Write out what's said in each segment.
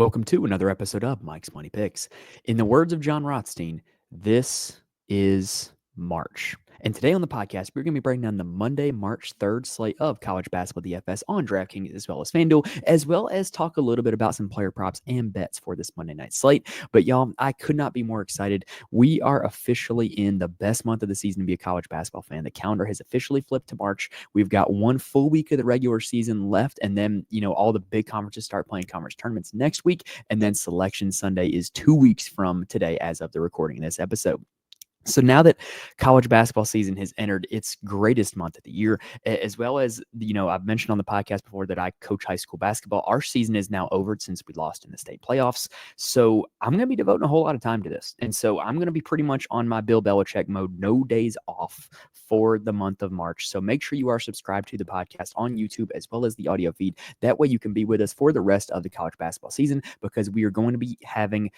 Welcome to another episode of Mike's Money Picks. In the words of John Rothstein, this is March. And today on the podcast, we're going to be breaking down the Monday, March 3rd slate of college basketball DFS on DraftKings as well as FanDuel, as well as talk a little bit about some player props and bets for this Monday night slate. But y'all, I could not be more excited. We are officially in the best month of the season to be a college basketball fan. The calendar has officially flipped to March. We've got one full week of the regular season left, and then, all the big conferences start playing conference tournaments next week, and then Selection Sunday is 2 weeks from today as of the recording of this episode. So now that college basketball season has entered its greatest month of the year, as well as, I've mentioned on the podcast before that I coach high school basketball. Our season is now over since we lost in the state playoffs. So I'm going to be devoting a whole lot of time to this. And so I'm going to be pretty much on my Bill Belichick mode, no days off for the month of March. So make sure you are subscribed to the podcast on YouTube as well as the audio feed. That way you can be with us for the rest of the college basketball season, because we are going to be having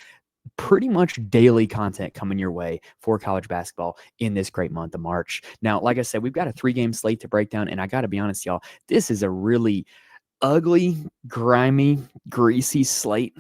pretty much daily content coming your way for college basketball in this great month of March. Now, like I said, we've got a 3-game slate to break down, and I got to be honest, y'all, this is a really ugly, grimy, greasy slate,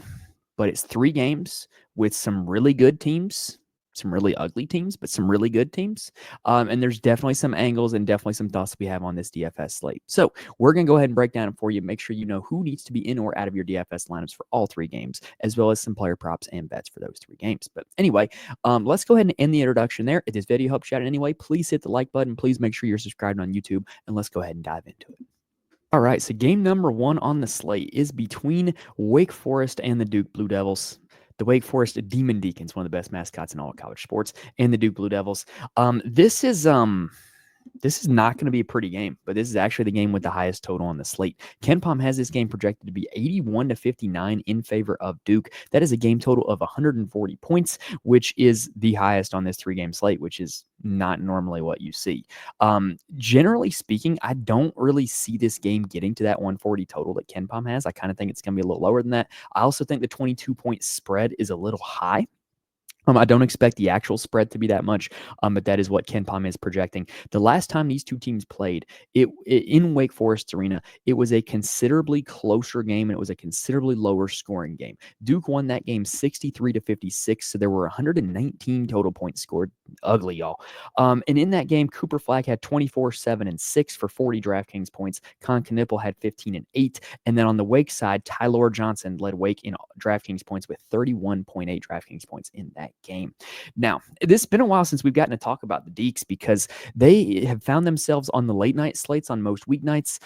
but it's 3 games with some really good teams, some really ugly teams, but some really good teams. And there's definitely some angles and definitely some thoughts we have on this DFS slate. So we're going to go ahead and break down it for you. Make sure you know who needs to be in or out of your DFS lineups for all 3 games, as well as some player props and bets for those 3 games. But anyway, let's go ahead and end the introduction there. If this video helps you out in any way, please hit the like button. Please make sure you're subscribed on YouTube, and let's go ahead and dive into it. All right, so game number 1 on the slate is between Wake Forest and the Duke Blue Devils. The Wake Forest Demon Deacons, one of the best mascots in all of college sports, and the Duke Blue Devils. This is not going to be a pretty game, but this is actually the game with the highest total on the slate. KenPom has this game projected to be 81-59 in favor of Duke. That is a game total of 140 points, which is the highest on this 3-game slate, which is not normally what you see. Generally speaking, I don't really see this game getting to that 140 total that KenPom has. I kind of think it's going to be a little lower than that. I also think the 22-point spread is a little high. I don't expect the actual spread to be that much, but that is what KenPom is projecting. The last time these two teams played, it in Wake Forest Arena, it was a considerably closer game, and it was a considerably lower scoring game. Duke won that game 63-56, so there were 119 total points scored. Ugly, y'all. And in that game, Cooper Flagg had 24, 7, and 6 for 40 DraftKings points. Con Knipple had 15 and 8. And then on the Wake side, Tyler Johnson led Wake in DraftKings points with 31.8 DraftKings points in that game. Now, this has been a while since we've gotten to talk about the Deeks, because they have found themselves on the late night slates on most weeknights.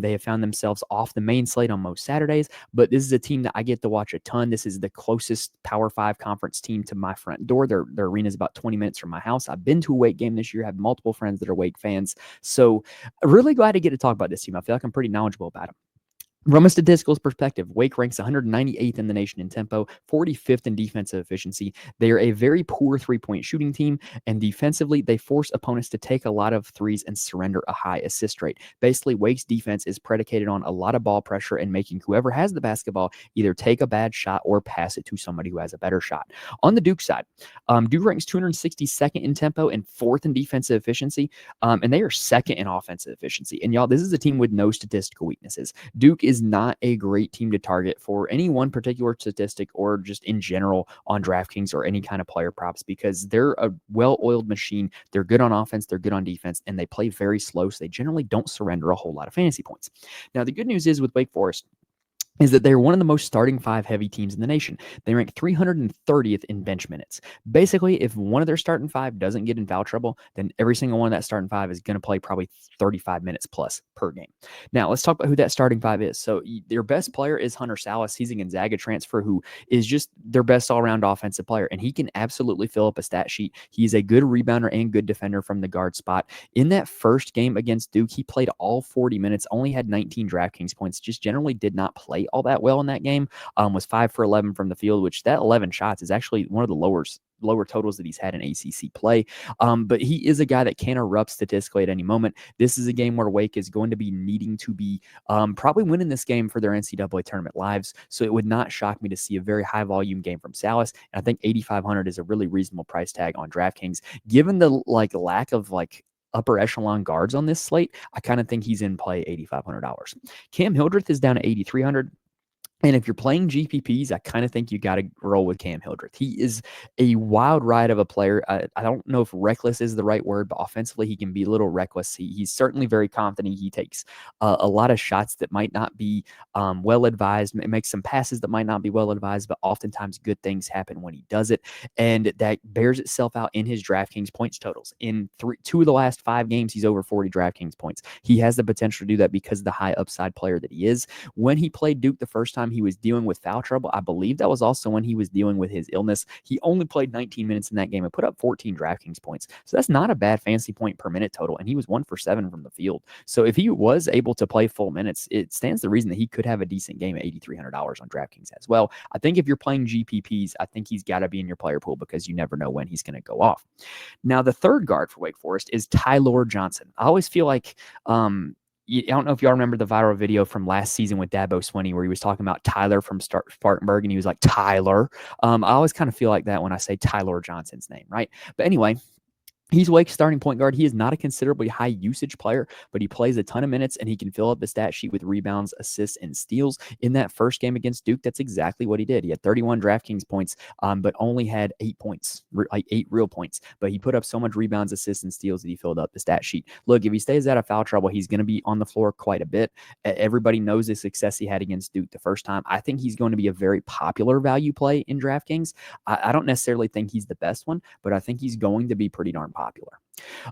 They have found themselves off the main slate on most Saturdays, but this is a team that I get to watch a ton. This is the closest Power 5 conference team to my front door. Their arena is about 20 minutes from my house. I've been to a Wake game this year, have multiple friends that are Wake fans. So really glad to get to talk about this team. I feel like I'm pretty knowledgeable about them. From a statistical perspective, Wake ranks 198th in the nation in tempo, 45th in defensive efficiency. They are a very poor 3-point shooting team, and defensively, they force opponents to take a lot of threes and surrender a high assist rate. Basically, Wake's defense is predicated on a lot of ball pressure and making whoever has the basketball either take a bad shot or pass it to somebody who has a better shot. On the Duke side, Duke ranks 262nd in tempo and 4th in defensive efficiency, and they are 2nd in offensive efficiency. And y'all, this is a team with no statistical weaknesses. Duke is not a great team to target for any one particular statistic or just in general on DraftKings or any kind of player props, because they're a well-oiled machine. They're good on offense, they're good on defense, and they play very slow, so they generally don't surrender a whole lot of fantasy points. Now, the good news is with Wake Forest is that they're one of the most starting 5 heavy teams in the nation. They rank 330th in bench minutes. Basically, if one of their starting 5 doesn't get in foul trouble, then every single one of that starting 5 is going to play probably 35 minutes plus per game. Now, let's talk about who that starting 5 is. So their best player is Hunter Salas. He's a Gonzaga transfer who is just their best all-around offensive player, and he can absolutely fill up a stat sheet. He's a good rebounder and good defender from the guard spot. In that first game against Duke, he played all 40 minutes, only had 19 DraftKings points, just generally did not play all that well in that game. Was 5 for 11 from the field, which that 11 shots is actually one of the lower totals that he's had in ACC play. But he is a guy that can erupt statistically at any moment. This is a game where Wake is going to be needing to be probably winning this game for their NCAA tournament lives. So it would not shock me to see a very high volume game from Salas. And I think 8,500 is a really reasonable price tag on DraftKings, given the lack of upper echelon guards on this slate. I kind of think he's in play $8,500. Cam Hildreth is down at 8,300. And if you're playing GPPs, I kind of think you got to roll with Cam Hildreth. He is a wild ride of a player. I don't know if reckless is the right word, but offensively, he can be a little reckless. He's certainly very confident. He takes a lot of shots that might not be well advised, makes some passes that might not be well advised, but oftentimes good things happen when he does it. And that bears itself out in his DraftKings points totals. In two of the last 5 games, he's over 40 DraftKings points. He has the potential to do that because of the high upside player that he is. When he played Duke the first time, he was dealing with foul trouble. I believe that was also when he was dealing with his illness. He only played 19 minutes in that game and put up 14 DraftKings points. So that's not a bad fantasy point per minute total. And he was 1 for 7 from the field. So if he was able to play full minutes, it stands to reason that he could have a decent game at $8,300 on DraftKings as well. I think if you're playing GPPs, I think he's got to be in your player pool because you never know when he's going to go off. Now, the third guard for Wake Forest is Tyler Johnson. I always feel like I don't know if y'all remember the viral video from last season with Dabo Swinney where he was talking about Tyler from Spartanburg and he was like, Tyler. I always kind of feel like that when I say Tyler Johnson's name, right? But anyway, he's Wake's starting point guard. He is not a considerably high usage player, but he plays a ton of minutes and he can fill up the stat sheet with rebounds, assists, and steals. In that first game against Duke, that's exactly what he did. He had 31 DraftKings points, but only had 8 points, like 8 real points. But he put up so much rebounds, assists, and steals that he filled up the stat sheet. Look, if he stays out of foul trouble, he's going to be on the floor quite a bit. Everybody knows the success he had against Duke the first time. I think he's going to be a very popular value play in DraftKings. I don't necessarily think he's the best one, but I think he's going to be pretty darn popular.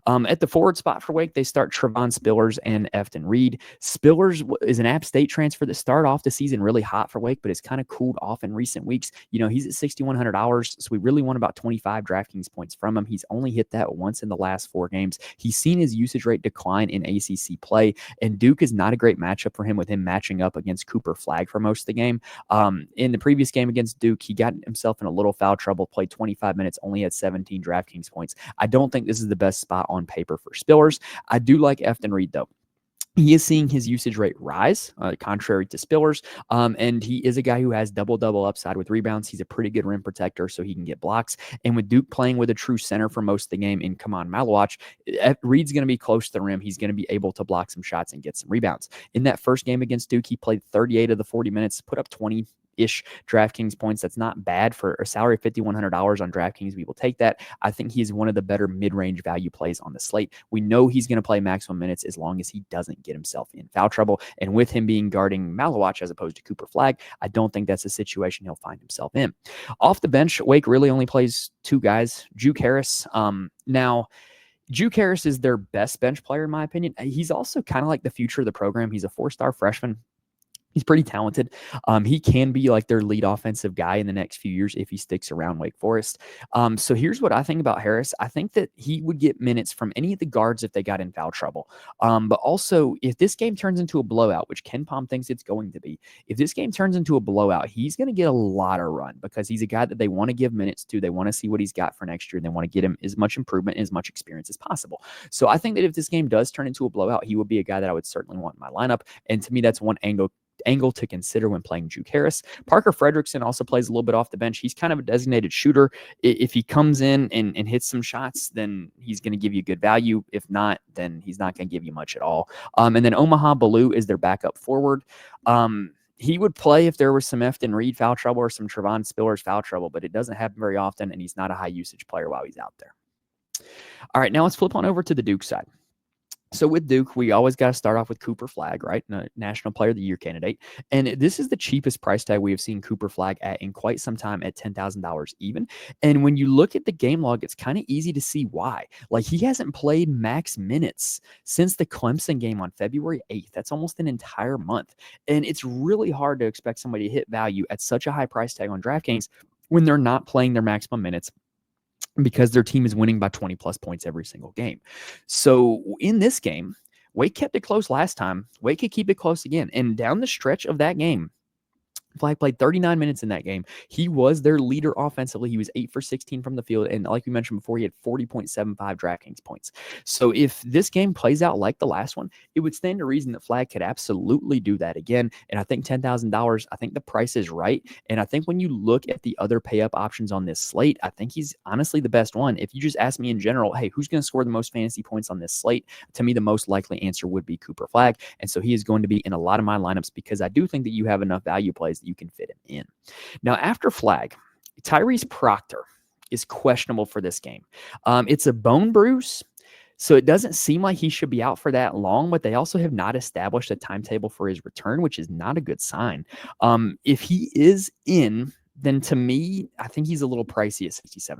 At the forward spot for Wake, they start Trevon Spillers and Efton Reed. Spillers is an App State transfer that started off the season really hot for Wake, but it's kind of cooled off in recent weeks. You know, he's at $6,100, so we really want about 25 DraftKings points from him. He's only hit that once in the last 4 games. He's seen his usage rate decline in ACC play, and Duke is not a great matchup for him with him matching up against Cooper Flagg for most of the game. In the previous game against Duke, he got himself in a little foul trouble, played 25 minutes, only had 17 DraftKings points. I don't think this is the best spot on paper for Spillers. I do like Efton Reed, though. He is seeing his usage rate rise, contrary to Spillers, and he is a guy who has double-double upside with rebounds. He's a pretty good rim protector, so he can get blocks. And with Duke playing with a true center for most of the game in Kaman Malawach, Reed's going to be close to the rim. He's going to be able to block some shots and get some rebounds. In that first game against Duke, he played 38 of the 40 minutes, put up 20-ish DraftKings points. That's not bad for a salary of $5,100 on DraftKings. We will take that. I think he's one of the better mid-range value plays on the slate. We know he's going to play maximum minutes as long as he doesn't get himself in foul trouble. And with him being guarding Malawach as opposed to Cooper Flagg, I don't think that's a situation he'll find himself in. Off the bench, Wake really only plays 2 guys. Juke Harris. Now, Juke Harris is their best bench player, in my opinion. He's also kind of like the future of the program. He's a 4-star freshman. He's pretty talented. He can be like their lead offensive guy in the next few years if he sticks around Wake Forest. So here's what I think about Harris. I think that he would get minutes from any of the guards if they got in foul trouble. But also, if this game turns into a blowout, which Ken Pom thinks it's going to be, if this game turns into a blowout, he's going to get a lot of run because he's a guy that they want to give minutes to. They want to see what he's got for next year. They want to get him as much improvement and as much experience as possible. So I think that if this game does turn into a blowout, he would be a guy that I would certainly want in my lineup. And to me, that's one angle to consider when playing Juke Harris. Parker Fredrickson also plays a little bit off the bench. He's kind of a designated shooter. If he comes in and hits some shots, then he's going to give you good value. If not, then he's not going to give you much at all. And then Omaha Ballou is their backup forward. He would play if there was some Efton Reed foul trouble or some Trevon Spillers foul trouble, but it doesn't happen very often, and he's not a high usage player while he's out there. All right, now let's flip on over to the Duke side. So with Duke, we always got to start off with Cooper Flagg, right? National Player of the Year candidate. And this is the cheapest price tag we have seen Cooper Flagg at in quite some time at $10,000 even. And when you look at the game log, it's kind of easy to see why. Like, he hasn't played max minutes since the Clemson game on February 8th. That's almost an entire month. And it's really hard to expect somebody to hit value at such a high price tag on DraftKings when they're not playing their maximum minutes, because their team is winning by 20 plus points every single game. So in this game, Wake kept it close last time. Wake could keep it close again. And down the stretch of that game, Flagg played 39 minutes in that game. He was their leader offensively. He was 8 for 16 from the field. And like we mentioned before, he had 40.75 DraftKings points. So if this game plays out like the last one, it would stand to reason that Flagg could absolutely do that again. And I think $10,000, I think the price is right. And I think when you look at the other pay up options on this slate, I think he's honestly the best one. If you just ask me in general, hey, who's going to score the most fantasy points on this slate? To me, the most likely answer would be Cooper Flagg. And so he is going to be in a lot of my lineups because I do think that you have enough value plays that you can fit him in. Now, after flag, Tyrese Proctor is questionable for this game. It's a bone bruise, so it doesn't seem like he should be out for that long, but they also have not established a timetable for his return, which is not a good sign. If he is in, then to me, I think he's a little pricey at $6,700.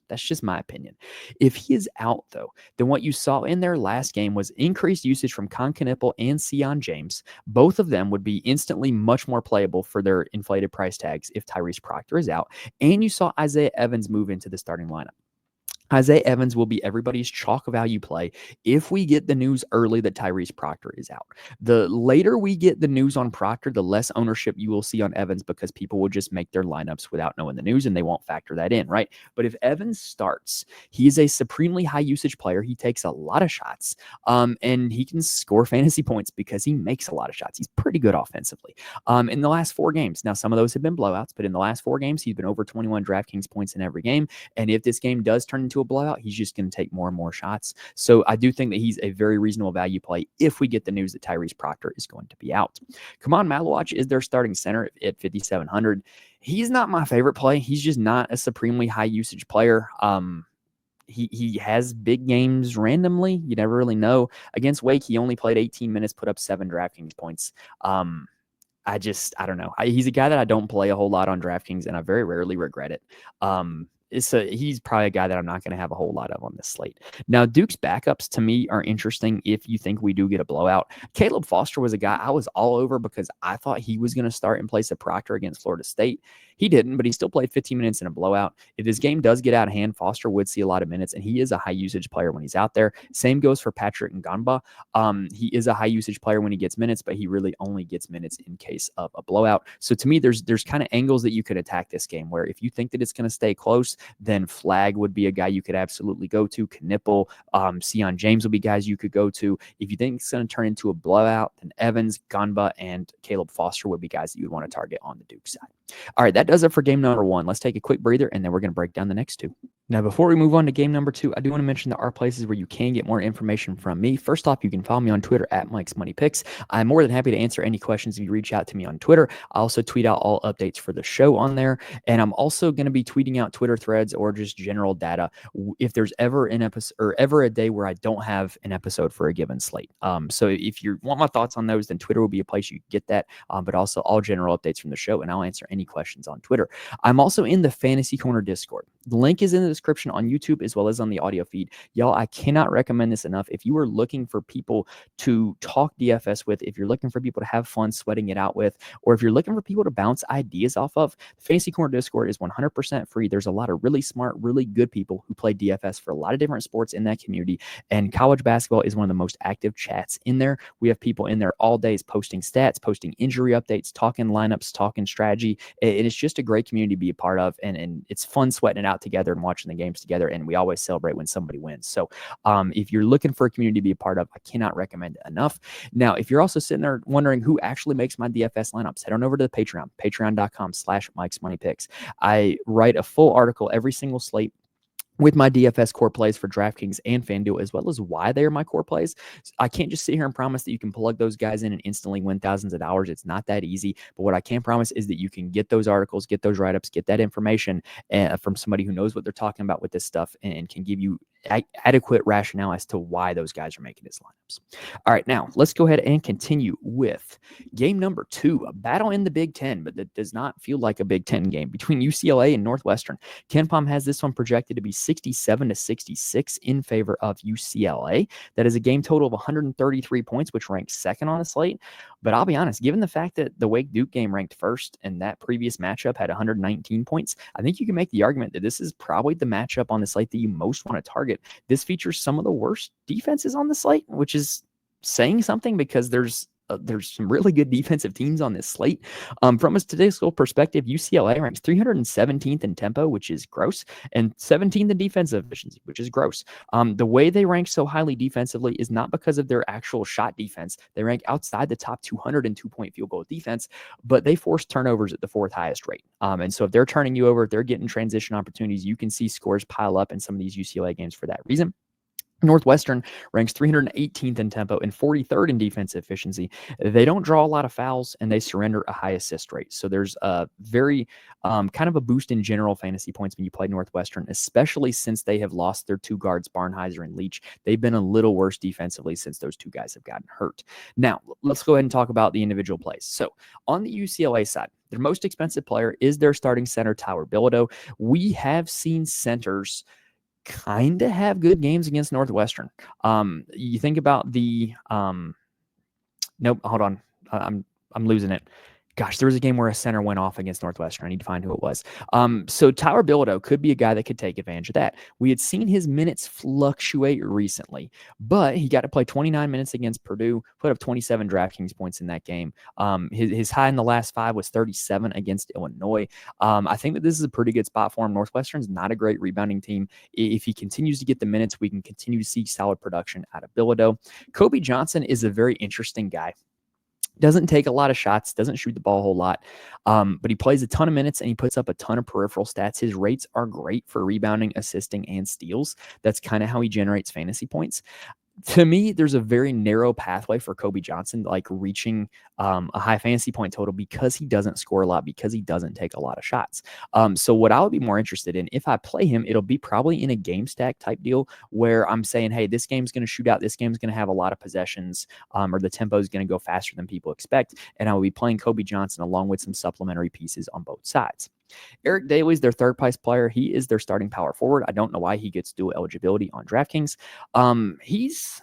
That's just my opinion. If he is out, though, then what you saw in their last game was increased usage from Con Knipple and Sion James. Both of them would be instantly much more playable for their inflated price tags if Tyrese Proctor is out. And you saw Isaiah Evans move into the starting lineup. Isaiah Evans will be everybody's chalk value play if we get the news early that Tyrese Proctor is out. The later we get the news on Proctor, the less ownership you will see on Evans because people will just make their lineups without knowing the news and they won't factor that in, right? But if Evans starts, he is a supremely high usage player. He takes a lot of shots and he can score fantasy points because he makes a lot of shots. He's pretty good offensively. In the last 4 games, now some of those have been blowouts, but in the last 4 games, he's been over 21 DraftKings points in every game. And if this game does turn into a blowout, he's just going to take more and more shots. So I do think that he's a very reasonable value play if we get the news that Tyrese Proctor is going to be out. Kaman Malawach is their starting center at 5,700. He's not my favorite play. He's just not a supremely high usage player. He has big games randomly. You never really know. Against Wake, he only played 18 minutes, put up 7 DraftKings points. I don't know. He's a guy that I don't play a whole lot on DraftKings, and I very rarely regret it. He's probably a guy that I'm not going to have a whole lot of on this slate. Now, Duke's backups to me are interesting if you think we do get a blowout. Caleb Foster was a guy I was all over because I thought he was going to start in place of Proctor against Florida State. He didn't, but he still played 15 minutes in a blowout. If this game does get out of hand, Foster would see a lot of minutes, and he is a high usage player when he's out there. Same goes for Patrick Ngamba. He is a high usage player when he gets minutes, but he really only gets minutes in case of a blowout. So to me, there's kind of angles that you could attack this game where if you think that it's going to stay close, then Flag would be a guy you could absolutely go to. Knipple, Sion James will be guys you could go to. If you think it's going to turn into a blowout, then Evans, Gunba, and Caleb Foster would be guys that you would want to target on the Duke side. All right, that does it for game number 1. Let's take a quick breather, and then we're going to break down the next 2. Now, before we move on to game number 2, I do want to mention there are places where you can get more information from me. First off, you can follow me on Twitter at Mike's Money Picks. I'm more than happy to answer any questions if you reach out to me on Twitter. I also tweet out all updates for the show on there, and I'm also going to be tweeting out Twitter threads or just general data if there's ever an episode or ever a day where I don't have an episode for a given slate. So if you want my thoughts on those, then Twitter will be a place you can get that, but also all general updates from the show, and I'll answer any questions on Twitter. I'm also in the Fantasy Corner Discord. The link is in the description on YouTube as well as on the audio feed. Y'all, I cannot recommend this enough. If you are looking for people to talk DFS with, if you're looking for people to have fun sweating it out with, or if you're looking for people to bounce ideas off of, the Fantasy Corner Discord is 100% free. There's a lot of really smart, really good people who play DFS for a lot of different sports in that community, and college basketball is one of the most active chats in there. We have people in there all days posting stats, posting injury updates, talking lineups, talking strategy. It is just a great community to be a part of, and it's fun sweating it out together and watching the games together, and we always celebrate when somebody wins. So if you're looking for a community to be a part of, I cannot recommend it enough. Now, if you're also sitting there wondering who actually makes my DFS lineups, head on over to the Patreon, patreon.com/Mike's Money Picks. I write a full article every single slate with my DFS core plays for DraftKings and FanDuel, as well as why they are my core plays. I can't just sit here and promise that you can plug those guys in and instantly win thousands of dollars. It's not that easy. But what I can promise is that you can get those articles, get those write-ups, get that information from somebody who knows what they're talking about with this stuff and can give you adequate rationale as to why those guys are making his lineups. All right, now let's go ahead and continue with game number 2, a battle in the Big Ten, but that does not feel like a Big Ten game between UCLA and Northwestern. KenPom has this one projected to be 67-66 in favor of UCLA. That is a game total of 133 points, which ranks second on the slate. But I'll be honest, given the fact that the Wake Duke game ranked first and that previous matchup had 119 points, I think you can make the argument that this is probably the matchup on the slate that you most want to target. This features some of the worst defenses on the slate, which is saying something because there's some really good defensive teams on this slate. From a statistical perspective, UCLA ranks 317th in tempo, which is gross, and 17th in defensive efficiency, which is gross. The way they rank so highly defensively is not because of their actual shot defense. They rank outside the top 200 in two-point field goal defense, but they force turnovers at the 4th highest rate. And so if they're turning you over, if they're getting transition opportunities, you can see scores pile up in some of these UCLA games for that reason. Northwestern ranks 318th in tempo and 43rd in defensive efficiency. They don't draw a lot of fouls and they surrender a high assist rate. So there's a very kind of a boost in general fantasy points when you play Northwestern, especially since they have lost their two guards, Barnheiser and Leach. They've been a little worse defensively since those two guys have gotten hurt. Now, let's go ahead and talk about the individual plays. So on the UCLA side, their most expensive player is their starting center, Tyler Bilodeau. We have seen centers kind of have good games against Northwestern. You think about the nope, hold on. I'm losing it. Gosh, there was a game where a center went off against Northwestern. I need to find who it was. So Tyler Bilodeau could be a guy that could take advantage of that. We had seen his minutes fluctuate recently, but he got to play 29 minutes against Purdue, put up 27 DraftKings points in that game. His high in the last 5 was 37 against Illinois. I think that this is a pretty good spot for him. Northwestern's not a great rebounding team. If he continues to get the minutes, we can continue to see solid production out of Bilodeau. Kobe Johnson is a very interesting guy. Doesn't take a lot of shots, doesn't shoot the ball a whole lot, but he plays a ton of minutes and he puts up a ton of peripheral stats. His rates are great for rebounding, assisting, and steals. That's kind of how he generates fantasy points. To me, there's a very narrow pathway for Kobe Johnson, like reaching a high fantasy point total because he doesn't score a lot, because he doesn't take a lot of shots. So what I would be more interested in, if I play him, it'll be probably in a game stack type deal where I'm saying, hey, this game's going to shoot out, this game's going to have a lot of possessions, or the tempo is going to go faster than people expect, and I will be playing Kobe Johnson along with some supplementary pieces on both sides. Eric Daly is their third place player. He is their starting power forward. I don't know why he gets dual eligibility on DraftKings. He's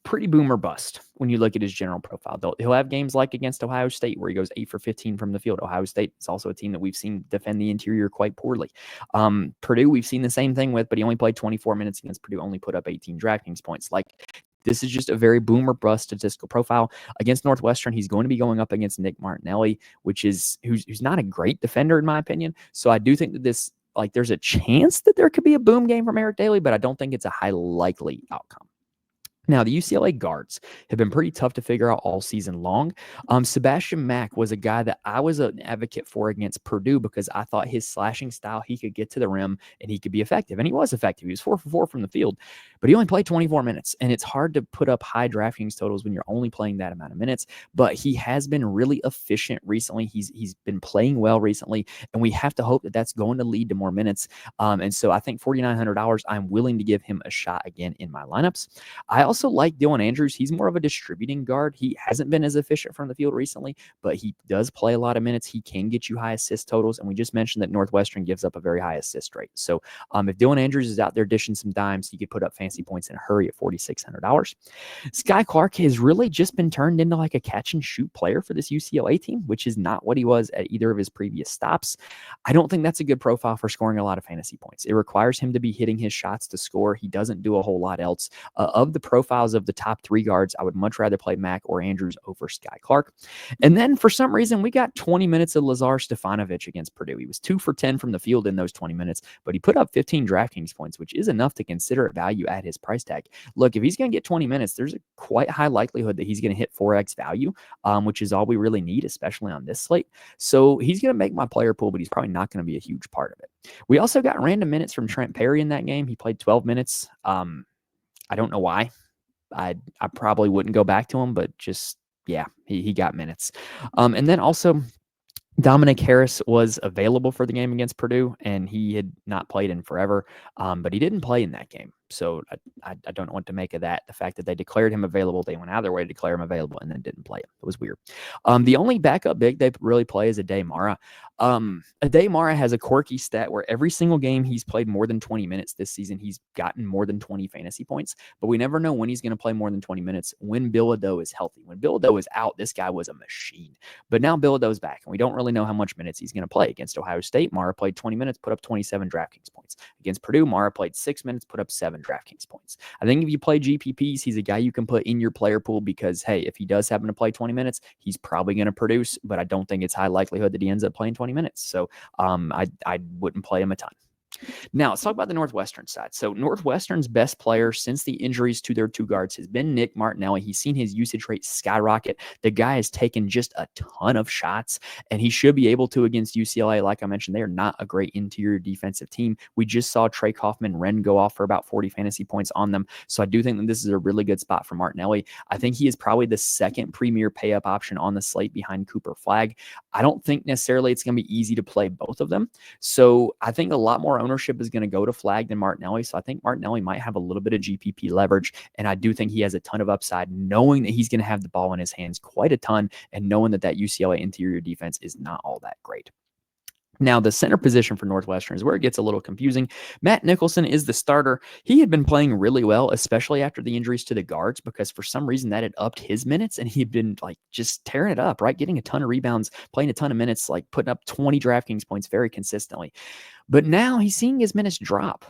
pretty boom or bust when you look at his general profile. He'll have games like against Ohio State where he goes 8 for 15 from the field. Ohio State is also a team that we've seen defend the interior quite poorly. Purdue, we've seen the same thing with, but he only played 24 minutes against Purdue, only put up 18 DraftKings points. Like, this is just a very boom or bust statistical profile. Against Northwestern, he's going to be going up against Nick Martinelli, who's not a great defender in my opinion. So I do think that this, like, there's a chance that there could be a boom game from Eric Daly, but I don't think it's a high likely outcome. Now, the UCLA guards have been pretty tough to figure out all season long. Sebastian Mack was a guy that I was an advocate for against Purdue because I thought his slashing style, he could get to the rim and he could be effective. And he was effective. He was 4 for 4 from the field, but he only played 24 minutes. And it's hard to put up high DraftKings totals when you're only playing that amount of minutes. But he has been really efficient recently. He's been playing well recently, and we have to hope that that's going to lead to more minutes. And so I think $4,900, I'm willing to give him a shot again in my lineups. I also like Dylan Andrews. He's more of a distributing guard. He hasn't been as efficient from the field recently, but he does play a lot of minutes. He can get you high assist totals, and we just mentioned that Northwestern gives up a very high assist rate. So if Dylan Andrews is out there dishing some dimes, he could put up fancy points in a hurry at $4,600. Sky Clark has really just been turned into like a catch and shoot player for this UCLA team, which is not what he was at either of his previous stops. I don't think that's a good profile for scoring a lot of fantasy points. It requires him to be hitting his shots to score. He doesn't do a whole lot else. Of the profiles of the top 3 guards, I would much rather play Mack or Andrews over Sky Clark. And then for some reason, we got 20 minutes of Lazar Stefanovic against Purdue. He was 2 for 10 from the field in those 20 minutes, but he put up 15 DraftKings points, which is enough to consider a value at his price tag. Look, if he's going to get 20 minutes, there's a quite high likelihood that he's going to hit 4x value, which is all we really need, especially on this slate. So he's going to make my player pool, but he's probably not going to be a huge part of it. We also got random minutes from Trent Perry in that game. He played 12 minutes. I don't know why. I probably wouldn't go back to him, but just, yeah, he got minutes. And then also Dominic Harris was available for the game against Purdue, and he had not played in forever, but he didn't play in that game. So I don't know what to make of that. The fact that they declared him available, they went out of their way to declare him available and then didn't play him. It was weird. The only backup big they really play is Ade Mara. Ade Mara has a quirky stat where every single game he's played more than 20 minutes this season, he's gotten more than 20 fantasy points, but we never know when he's going to play more than 20 minutes when Bilodeau is healthy. When Bilodeau is out, this guy was a machine. But now Bilodeau's back, and we don't really know how much minutes he's going to play. Against Ohio State, Mara played 20 minutes, put up 27 DraftKings points. Against Purdue, Mara played 6 minutes, put up 7 DraftKings points. I think if you play GPPs, he's a guy you can put in your player pool because, hey, if he does happen to play 20 minutes, he's probably going to produce, but I don't think it's high likelihood that he ends up playing 20 minutes. So I wouldn't play him a ton. Now, let's talk about the Northwestern side. So, Northwestern's best player since the injuries to their two guards has been Nick Martinelli. He's seen his usage rate skyrocket. The guy has taken just a ton of shots, and he should be able to against UCLA. Like I mentioned, they are not a great interior defensive team. We just saw Trey Kaufman-Renn go off for about 40 fantasy points on them. So, I do think that this is a really good spot for Martinelli. I think he is probably the second premier pay-up option on the slate behind Cooper Flagg. I don't think necessarily it's going to be easy to play both of them. So, I think a lot more ownership is going to go to Flagg than Martinelli. So I think Martinelli might have a little bit of GPP leverage. And I do think he has a ton of upside, knowing that he's going to have the ball in his hands quite a ton and knowing that UCLA interior defense is not all that great. Now, the center position for Northwestern is where it gets a little confusing. Matt Nicholson is the starter. He had been playing really well, especially after the injuries to the guards, because for some reason that had upped his minutes and he'd been like just tearing it up, right? Getting a ton of rebounds, playing a ton of minutes, like putting up 20 DraftKings points very consistently. But now he's seeing his minutes drop.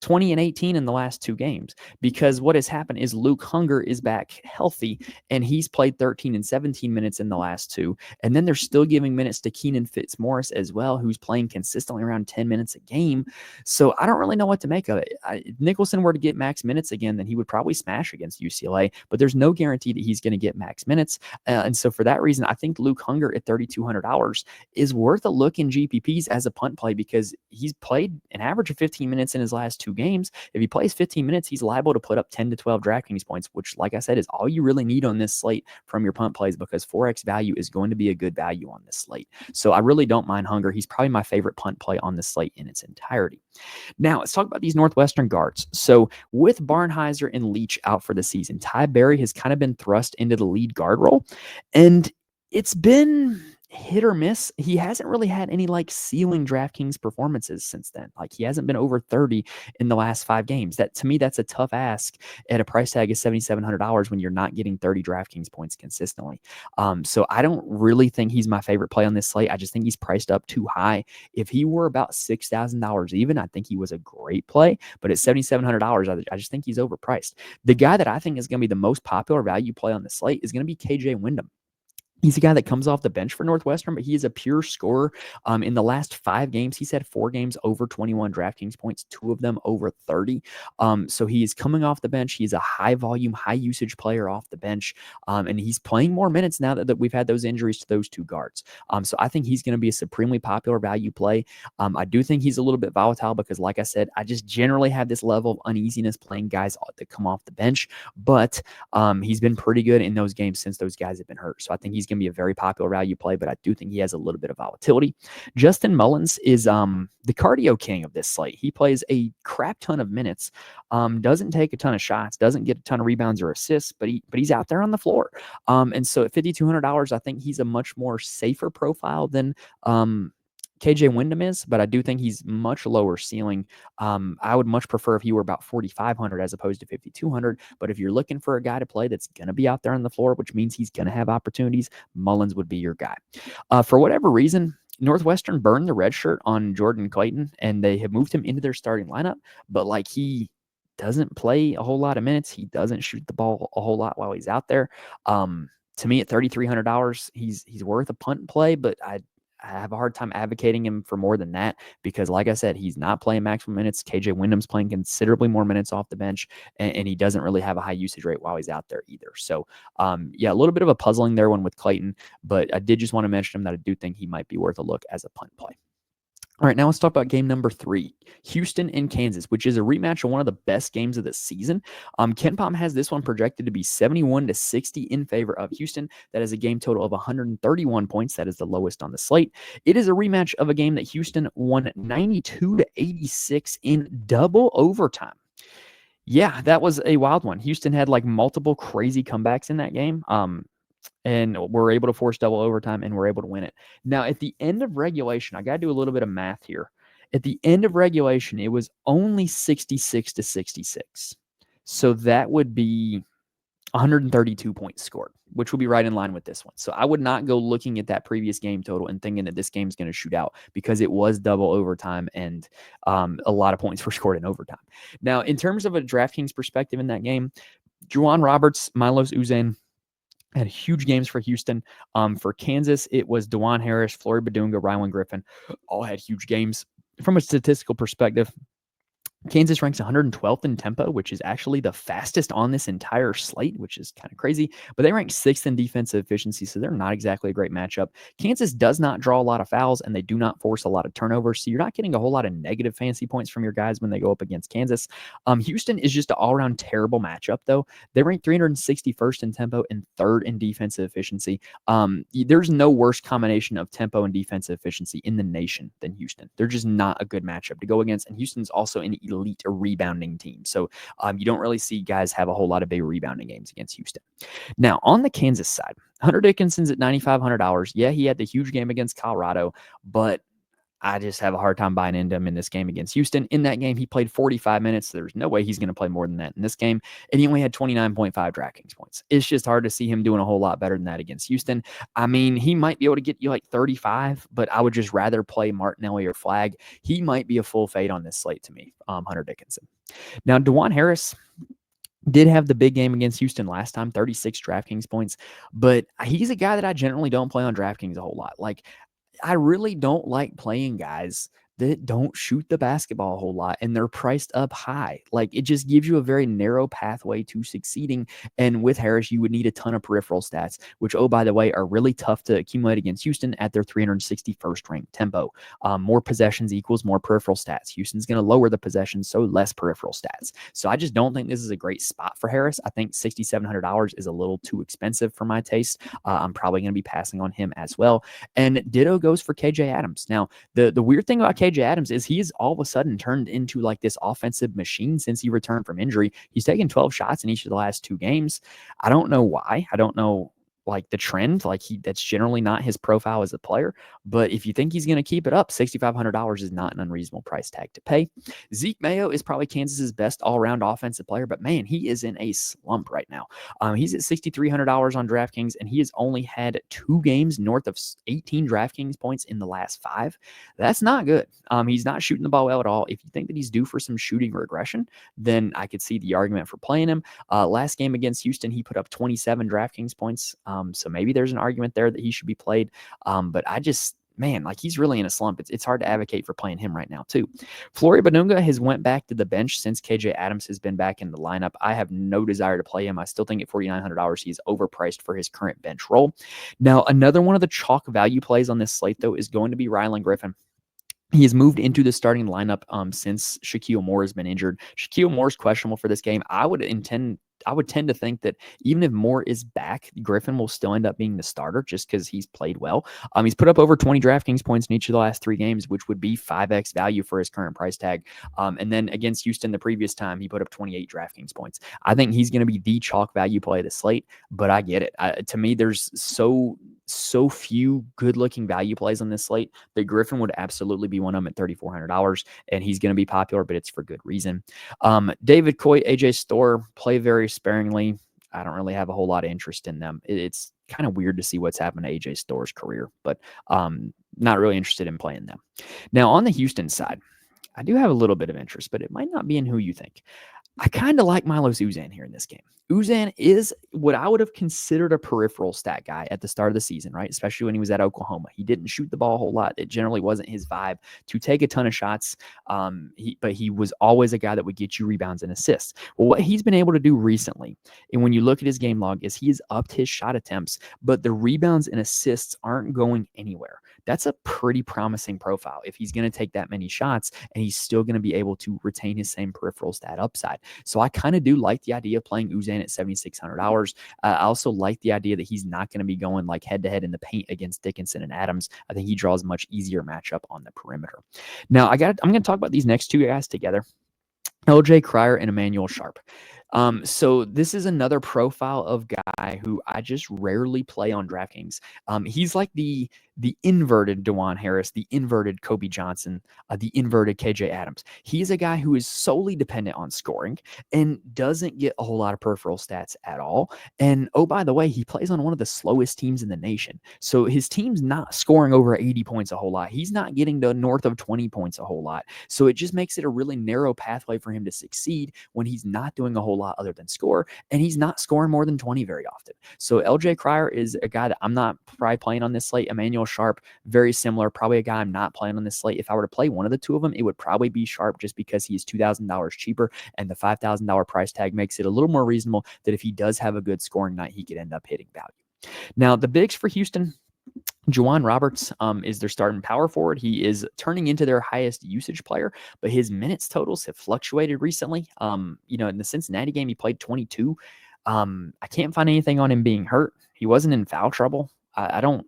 20 and 18 in the last two games, because what has happened is Luke Hunger is back healthy and he's played 13 and 17 minutes in the last two. And then they're still giving minutes to Keenan Fitzmaurice as well, who's playing consistently around 10 minutes a game. So I don't really know what to make of it. If Nicholson were to get max minutes again, then he would probably smash against UCLA, but there's no guarantee that he's going to get max minutes. And so for that reason, I think Luke Hunger at $3,200 is worth a look in GPPs as a punt play, because he's played an average of 15 minutes in his last two games. If he plays 15 minutes, he's liable to put up 10 to 12 DraftKings points, which, like I said, is all you really need on this slate from your punt plays, because 4x value is going to be a good value on this slate. So I really don't mind Hunger. He's probably my favorite punt play on this slate in its entirety. Now, let's talk about these Northwestern guards. So with Barnhizer and Leach out for the season, Ty Berry has kind of been thrust into the lead guard role, and it's been hit or miss. He hasn't really had any like ceiling DraftKings performances since then. Like he hasn't been over 30 in the last 5 games. That, to me, that's a tough ask at a price tag of $7,700 when you're not getting 30 DraftKings points consistently. So I don't really think he's my favorite play on this slate. I just think he's priced up too high. If he were about $6,000 even, I think he was a great play. But at $7,700, I just think he's overpriced. The guy that I think is going to be the most popular value play on the slate is going to be KJ Wyndham. He's a guy that comes off the bench for Northwestern, but he is a pure scorer. In the last 5 games, he's had 4 games over 21 DraftKings points, 2 of them over 30. So he is coming off the bench. He's a high volume, high usage player off the bench. And he's playing more minutes now that we've had those injuries to those 2 guards. So I think he's going to be a supremely popular value play. I do think he's a little bit volatile because, like I said, I just generally have this level of uneasiness playing guys that come off the bench. But he's been pretty good in those games since those guys have been hurt. So I think he's going to be a very popular value play, but I do think he has a little bit of volatility. Justin Mullins is the cardio king of this slate. He plays a crap ton of minutes, doesn't take a ton of shots, doesn't get a ton of rebounds or assists, but he's out there on the floor. And so at $5,200, I think he's a much more safer profile than KJ Wyndham is, but I do think he's much lower ceiling. I would much prefer if he were about 4,500 as opposed to 5,200. But if you're looking for a guy to play that's going to be out there on the floor, which means he's going to have opportunities, Mullins would be your guy. For whatever reason, Northwestern burned the red shirt on Jordan Clayton, and they have moved him into their starting lineup. But like he doesn't play a whole lot of minutes. He doesn't shoot the ball a whole lot while he's out there. To me, at $3,300, he's worth a punt play, but I have a hard time advocating him for more than that because, like I said, he's not playing maximum minutes. KJ Wyndham's playing considerably more minutes off the bench, and he doesn't really have a high usage rate while he's out there either. So, yeah, a little bit of a puzzling there one with Clayton, but I did just want to mention him that I do think he might be worth a look as a punt play. All right, now let's talk about game number 3, Houston and Kansas, which is a rematch of one of the best games of the season. KenPom has this one projected to be 71-60 in favor of Houston. That is a game total of 131 points. That is the lowest on the slate. It is a rematch of a game that Houston won 92-86 in double overtime. Yeah, that was a wild one. Houston had like multiple crazy comebacks in that game. And we're able to force double overtime, and we're able to win it. Now, at the end of regulation, I got to do a little bit of math here. At the end of regulation, it was only 66-66. So that would be 132 points scored, which will be right in line with this one. So I would not go looking at that previous game total and thinking that this game's going to shoot out because it was double overtime and a lot of points were scored in overtime. Now, in terms of a DraftKings perspective in that game, Juwan Roberts, Milos Uzan, had huge games for Houston. For Kansas, it was DeJuan Harris, Flory Badunga, Rylan Griffin, all had huge games. from a statistical perspective, Kansas ranks 112th in tempo, which is actually the fastest on this entire slate, which is kind of crazy. But they rank 6th in defensive efficiency, so they're not exactly a great matchup. Kansas does not draw a lot of fouls, and they do not force a lot of turnovers, so you're not getting a whole lot of negative fantasy points from your guys when they go up against Kansas. Houston is just an all-around terrible matchup, though. They rank 361st in tempo and 3rd in defensive efficiency. There's no worse combination of tempo and defensive efficiency in the nation than Houston. They're just not a good matchup to go against, and Houston's also an elite rebounding team. So you don't really see guys have a whole lot of big rebounding games against Houston. Now, on the Kansas side, Hunter Dickinson's at $9,500. Yeah, he had the huge game against Colorado, but I just have a hard time buying into him in this game against Houston. In that game, he played 45 minutes. There's no way he's going to play more than that in this game. And he only had 29.5 DraftKings points. It's just hard to see him doing a whole lot better than that against Houston. I mean, he might be able to get you like 35, but I would just rather play Martinelli or Flagg. He might be a full fade on this slate to me, Hunter Dickinson. Now, DeJuan Harris did have the big game against Houston last time, 36 DraftKings points, but he's a guy that I generally don't play on DraftKings a whole lot. Like, I really don't like playing guys that don't shoot the basketball a whole lot and they're priced up high. Like, it just gives you a very narrow pathway to succeeding. And with Harris, you would need a ton of peripheral stats, which, oh, by the way, are really tough to accumulate against Houston at their 361st ranked tempo. More possessions equals more peripheral stats. Houston's going to lower the possessions, so less peripheral stats. So I just don't think this is a great spot for Harris. I think $6,700 is a little too expensive for my taste. I'm probably going to be passing on him as well. And ditto goes for KJ Adams. Now, the weird thing about KJ Adams is he's all of a sudden turned into like this offensive machine since he returned from injury. He's taken 12 shots in each of the last 2 games. I don't know why. I don't know like the trend. Like, that's generally not his profile as a player. But if you think he's going to keep it up, $6,500 is not an unreasonable price tag to pay. Zeke Mayo is probably Kansas's best all-around offensive player, but man, he is in a slump right now. He's at $6,300 on DraftKings, and he has only had 2 games north of 18 DraftKings points in the last 5. That's not good. He's not shooting the ball well at all. If you think that he's due for some shooting regression, then I could see the argument for playing him. Last game against Houston, he put up 27 DraftKings points. So maybe there's an argument there that he should be played. But I just, man, like, he's really in a slump. It's hard to advocate for playing him right now too. Flory Bonunga has went back to the bench since KJ Adams has been back in the lineup. I have no desire to play him. I still think at $4,900 he's overpriced for his current bench role. Now, another one of the chalk value plays on this slate though is going to be Rylan Griffin. He has moved into the starting lineup since Shaquille Moore has been injured. Shaquille Moore is questionable for this game. I would tend to think that even if Moore is back, Griffin will still end up being the starter just because he's played well. He's put up over 20 DraftKings points in each of the last 3 games, which would be 5x value for his current price tag. And then against Houston the previous time, he put up 28 DraftKings points. I think he's going to be the chalk value play of the slate, but I get it. To me, there's so few good-looking value plays on this slate that Griffin would absolutely be one of them at $3,400, and he's going to be popular, but it's for good reason. David Coy, AJ Storr play very sparingly. I don't really have a whole lot of interest in them. It's kind of weird to see what's happened to AJ Storr's career, but not really interested in playing them. Now, on the Houston side, I do have a little bit of interest, but it might not be in who you think. I kind of like Milos Uzan here in this game. Uzan is what I would have considered a peripheral stat guy at the start of the season, right? Especially when he was at Oklahoma. He didn't shoot the ball a whole lot. It generally wasn't his vibe to take a ton of shots, but he was always a guy that would get you rebounds and assists. Well, what he's been able to do recently, and when you look at his game log, is he has upped his shot attempts, but the rebounds and assists aren't going anywhere. That's a pretty promising profile if he's going to take that many shots and he's still going to be able to retain his same peripheral stat upside. So I kind of do like the idea of playing Uzan at $7,600. I also like the idea that he's not going to be going like head-to-head in the paint against Dickinson and Adams. I think he draws a much easier matchup on the perimeter. Now, I'm going to talk about these next 2 guys together. LJ Cryer and Emmanuel Sharp. So this is another profile of guy who I just rarely play on DraftKings. He's like the inverted DeJuan Harris, the inverted Kobe Johnson, the inverted KJ Adams. He's a guy who is solely dependent on scoring and doesn't get a whole lot of peripheral stats at all. And oh, by the way, he plays on one of the slowest teams in the nation. So his team's not scoring over 80 points a whole lot. He's not getting to north of 20 points a whole lot. So it just makes it a really narrow pathway for him to succeed when he's not doing a whole lot other than score, and he's not scoring more than 20 very often. So LJ Cryer is a guy that I'm not probably playing on this slate. Emmanuel Sharp, very similar. Probably a guy I'm not playing on this slate. If I were to play one of the two of them, it would probably be Sharp just because he is $2,000 cheaper, and the $5,000 price tag makes it a little more reasonable that if he does have a good scoring night, he could end up hitting value. Now, the bigs for Houston, Juwan Roberts is their starting power forward. He is turning into their highest usage player, but his minutes totals have fluctuated recently. In the Cincinnati game, he played 22. I can't find anything on him being hurt. He wasn't in foul trouble. I don't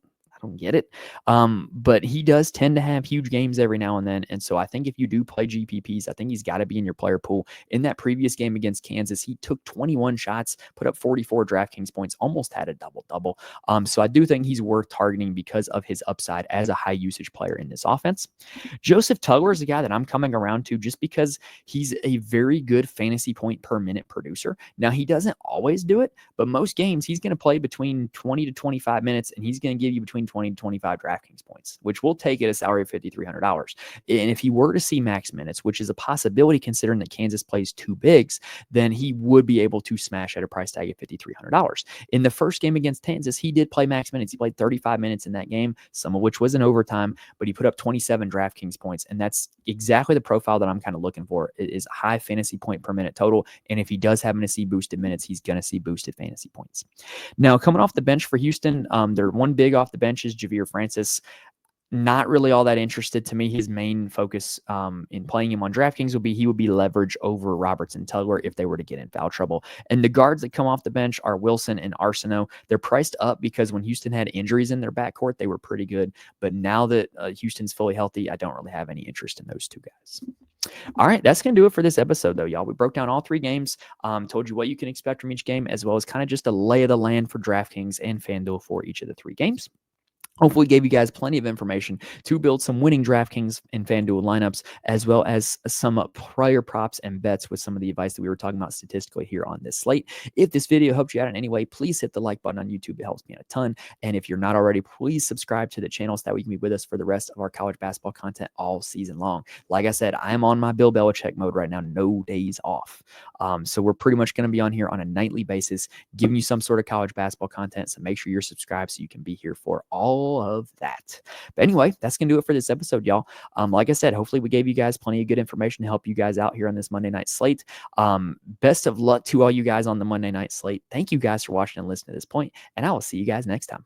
get it. But he does tend to have huge games every now and then. And so I think if you do play GPPs, I think he's got to be in your player pool. In that previous game against Kansas, he took 21 shots, put up 44 DraftKings points, almost had a double-double. So I do think he's worth targeting because of his upside as a high usage player in this offense. Joseph Tugler is a guy that I'm coming around to just because he's a very good fantasy point per minute producer. Now, he doesn't always do it, but most games he's going to play between 20 to 25 minutes, and he's going to give you between 20 to 25 DraftKings points, which will take at a salary of $5,300. And if he were to see max minutes, which is a possibility considering that Kansas plays two bigs, then he would be able to smash at a price tag of $5,300. In the first game against Kansas, he did play max minutes. He played 35 minutes in that game, some of which was in overtime, but he put up 27 DraftKings points. And that's exactly the profile that I'm kind of looking for. It is high fantasy point per minute total. And if he does happen to see boosted minutes, he's going to see boosted fantasy points. Now, coming off the bench for Houston, their one big off the bench is Javier Francis. Not really all that interested to me. His main focus in playing him on DraftKings he would be leverage over Roberts and Tugler if they were to get in foul trouble. And the guards that come off the bench are Wilson and Arsenault. They're priced up because when Houston had injuries in their backcourt, they were pretty good. But now that Houston's fully healthy, I don't really have any interest in those two guys. All right, that's going to do it for this episode, though, y'all. We broke down all three games, told you what you can expect from each game, as well as kind of just a lay of the land for DraftKings and FanDuel for each of the three games. Hopefully gave you guys plenty of information to build some winning DraftKings and FanDuel lineups, as well as some prior props and bets with some of the advice that we were talking about statistically here on this slate. If this video helped you out in any way, please hit the like button on YouTube. It helps me out a ton. And if you're not already, please subscribe to the channel so that we can be with us for the rest of our college basketball content all season long. Like I said, I am on my Bill Belichick mode right now, no days off. So we're pretty much going to be on here on a nightly basis, giving you some sort of college basketball content. So make sure you're subscribed so you can be here for all of that. But anyway, that's going to do it for this episode, y'all. Like I said, hopefully we gave you guys plenty of good information to help you guys out here on this Monday night slate. Best of luck to all you guys on the Monday night slate. Thank you guys for watching and listening to this point, and I will see you guys next time.